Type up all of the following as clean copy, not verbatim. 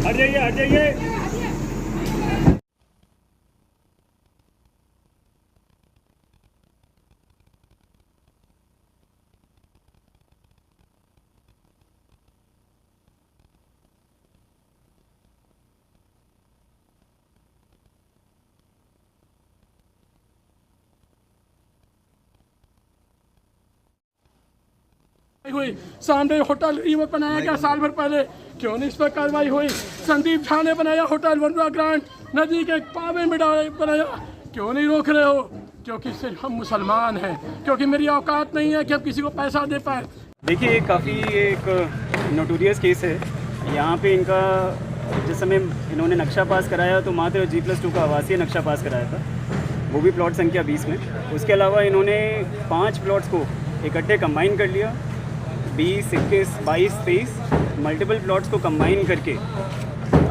हट जाइए, हट जाइए। हुई सामने होटल ये बनाया गया साल भर पहले, क्यों नहीं इस पर कार्रवाई हुई? संदीप झा ने बनाया होटल वरुणा ग्रांड नदी के पावे में बनाया, क्यों नहीं रोक रहे हो? क्योंकि सिर्फ हम मुसलमान हैं, क्योंकि मेरी औकात नहीं है कि हम किसी को पैसा दे पाए। देखिए काफ़ी एक नोटोरियस केस है यहाँ पे। इनका जिस समय इन्होंने नक्शा पास कराया तो मात्र G+2 का आवासीय नक्शा पास कराया था, वो भी प्लॉट संख्या 20 में। उसके अलावा इन्होंने 5 प्लॉट्स को इकट्ठे कंबाइन कर लिया, 20, 21, 22, 23 मल्टीपल प्लॉट्स को कंबाइन करके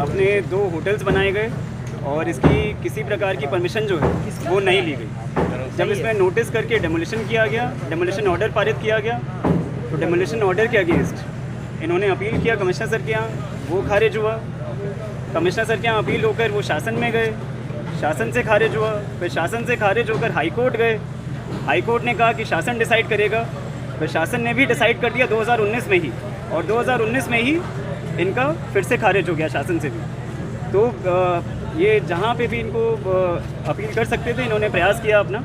अपने 2 होटल्स बनाए गए और इसकी किसी प्रकार की परमिशन जो है वो नहीं ली गई। जब इसमें नोटिस करके डेमोलिशन किया गया, डेमोलिशन ऑर्डर पारित किया गया, तो डेमोलिशन ऑर्डर के अगेंस्ट इन्होंने अपील किया कमिश्नर सर के यहाँ, वो खारिज हुआ। कमिश्नर सर के यहाँ अपील होकर वो शासन में गए, शासन से खारिज हुआ, फिर शासन से खारिज होकर हाई कोर्ट गए। हाई कोर्ट ने कहा कि शासन डिसाइड करेगा, फिर शासन ने भी डिसाइड कर दिया 2019 में ही, और 2019 में ही इनका फिर से खारिज हो गया शासन से भी। तो ये जहाँ पे भी इनको अपील कर सकते थे इन्होंने प्रयास किया अपना।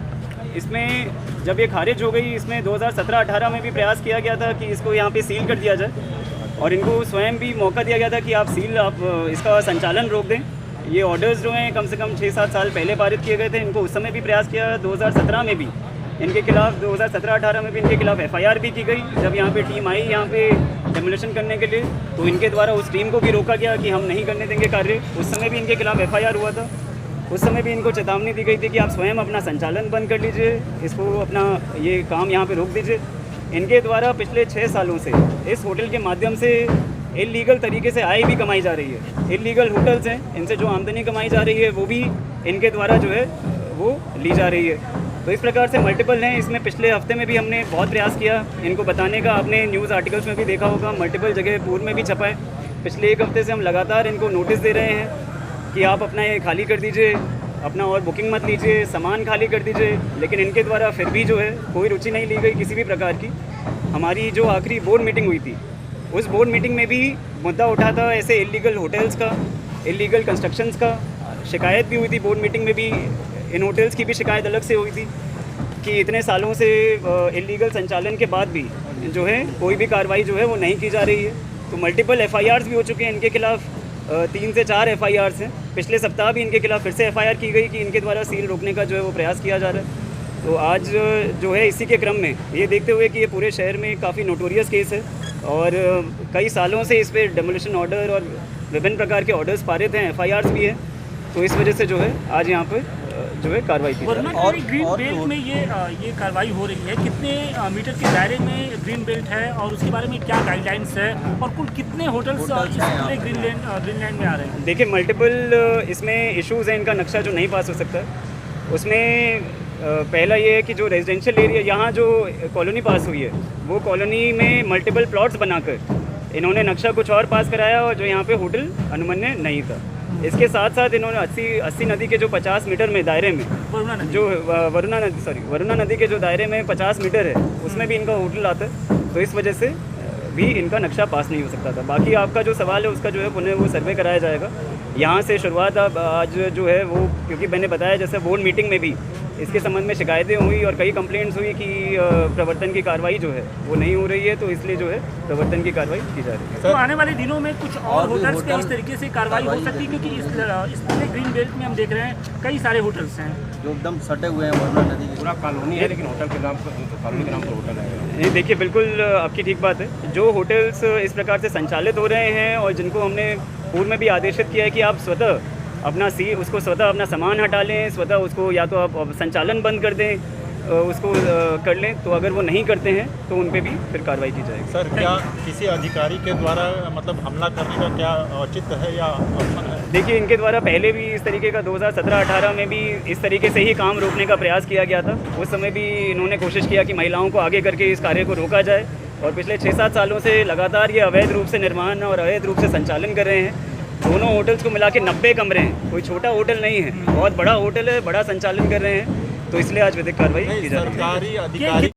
इसमें जब ये खारिज हो गई, इसमें 2017-18 में भी प्रयास किया गया था कि इसको यहाँ पे सील कर दिया जाए, और इनको स्वयं भी मौका दिया गया था कि आप इसका संचालन रोक दें। ये ऑर्डर्स जो हैं कम से कम 6-7 साल पहले पारित किए गए थे, इनको उस समय भी प्रयास किया। 2017 में भी इनके खिलाफ, 2017-18 में भी इनके खिलाफ FIR भी की गई। जब यहाँ पे टीम आई यहाँ पे डेमोलिशन करने के लिए, तो इनके द्वारा उस टीम को भी रोका गया कि हम नहीं करने देंगे कार्य। उस समय भी इनके खिलाफ FIR हुआ था। उस समय भी इनको चेतावनी दी गई थी कि आप स्वयं अपना संचालन बंद कर लीजिए, इसको अपना ये काम यहाँ पे रोक दीजिए। इनके द्वारा पिछले 6 सालों से इस होटल के माध्यम से इलीगल तरीके से आय भी कमाई जा रही है। इलीगल होटल्स हैं, इनसे जो आमदनी कमाई जा रही है वो भी इनके द्वारा जो है वो ली जा रही है। तो इस प्रकार से मल्टीपल हैं। इसमें पिछले हफ्ते में भी हमने बहुत प्रयास किया इनको बताने का, आपने न्यूज़ आर्टिकल्स में भी देखा होगा, मल्टीपल जगह पूर्व में भी छपा है। पिछले 1 हफ्ते से हम लगातार इनको नोटिस दे रहे हैं कि आप अपना ये खाली कर दीजिए, अपना और बुकिंग मत लीजिए, सामान खाली कर दीजिए, लेकिन इनके द्वारा फिर भी जो है कोई रुचि नहीं ली गई किसी भी प्रकार की। हमारी जो आखिरी बोर्ड मीटिंग हुई थी, उस बोर्ड मीटिंग में भी मुद्दा उठा था ऐसे इलीगल होटल्स का, इलीगल कंस्ट्रक्शंस का। शिकायत भी हुई थी बोर्ड मीटिंग में भी, इन होटल्स की भी शिकायत अलग से हुई थी कि इतने सालों से इलीगल संचालन के बाद भी जो है कोई भी कार्रवाई जो है वो नहीं की जा रही है। तो मल्टीपल FIRs भी हो चुके हैं इनके खिलाफ, 3 से 4 FIRs हैं। पिछले सप्ताह भी इनके खिलाफ फिर से FIR की गई कि इनके द्वारा सील रोकने का जो है वो प्रयास किया जा रहा है। तो आज जो है इसी के क्रम में ये देखते हुए कि ये पूरे शहर में काफ़ी नोटोरियस केस है और कई सालों से इस पर डेमोलिशन ऑर्डर और विभिन्न प्रकार के ऑर्डर्स पारित हैं, FIRs भी हैं, तो इस वजह से जो है आज यहाँ पर जो है कार्रवाई की। और ग्रीन बेल्ट में ये कार्रवाई हो रही है, कितने मीटर के दायरे में ग्रीन बेल्ट है और उसके बारे में क्या गाइडलाइंस है, और कुल कितने होटल्स इस पूरे ग्रीन लैंड में आ रहे हैं? देखिए मल्टीपल इसमें इश्यूज़ हैं। इनका नक्शा जो नहीं पास हो सकता, उसमें पहला ये है कि जो रेजिडेंशियल एरिया यहाँ जो कॉलोनी पास हुई है, वो कॉलोनी में मल्टीपल प्लॉट्स बनाकर इन्होंने नक्शा कुछ और पास कराया और जो यहाँ पे होटल अनुमन्य नहीं था। इसके साथ साथ इन्होंने 80 नदी के जो 50 मीटर में दायरे में जो वरुणा नदी के जो दायरे में 50 मीटर है उसमें भी इनका होटल आता है, तो इस वजह से भी इनका नक्शा पास नहीं हो सकता था। बाकी आपका जो सवाल है उसका जो है पुनः वो सर्वे कराया जाएगा। यहाँ से शुरुआत अब आज जो है वो, क्योंकि मैंने बताया जैसे बोर्ड मीटिंग में भी इसके संबंध में शिकायतें हुई और कई कंप्लेंट्स हुई कि प्रवर्तन की कार्रवाई जो है वो नहीं हो रही है, तो इसलिए जो है प्रवर्तन की कार्रवाई की जा रही है। तो आने वाले दिनों में कुछ और होटल्स पे इस तरीके से कार्रवाई हो सकती है, क्योंकि इस पूरे ग्रीन बेल्ट में हम देख रहे हैं कई सारे होटल्स हैं जो एकदम सटे हुए हैं वरुणा नदी के। पूरा कॉलोनी है लेकिन होटल के नाम पर, कॉलोनी के नाम पर होटल है। नहीं, देखिए बिल्कुल आपकी ठीक बात है। जो होटल्स इस प्रकार से संचालित हो रहे हैं और जिनको हमने पूर्व में भी आदेशित किया है कि आप स्वतः अपना सामान हटा लें, स्वतः उसको या तो आप संचालन बंद कर दें, उसको कर लें, तो अगर वो नहीं करते हैं तो उन पे भी फिर कार्रवाई की जाएगी। सर, क्या किसी अधिकारी के द्वारा मतलब हमला करने का क्या औचित्य है या अवसर है? देखिए, इनके द्वारा पहले भी इस तरीके का 2017-18 में भी इस तरीके से ही काम रोकने का प्रयास किया गया था। उस समय भी इन्होंने कोशिश किया कि महिलाओं को आगे करके इस कार्य को रोका जाए, और पिछले 6-7 सालों से लगातार ये अवैध रूप से निर्माण और अवैध रूप से संचालन कर रहे हैं। दोनों होटल्स को मिला के 90 कमरे हैं, कोई छोटा होटल नहीं है, बहुत बड़ा होटल है, बड़ा संचालन कर रहे हैं, तो इसलिए आज विधिक कार्रवाई की जा रही है। सरकारी अधिकारी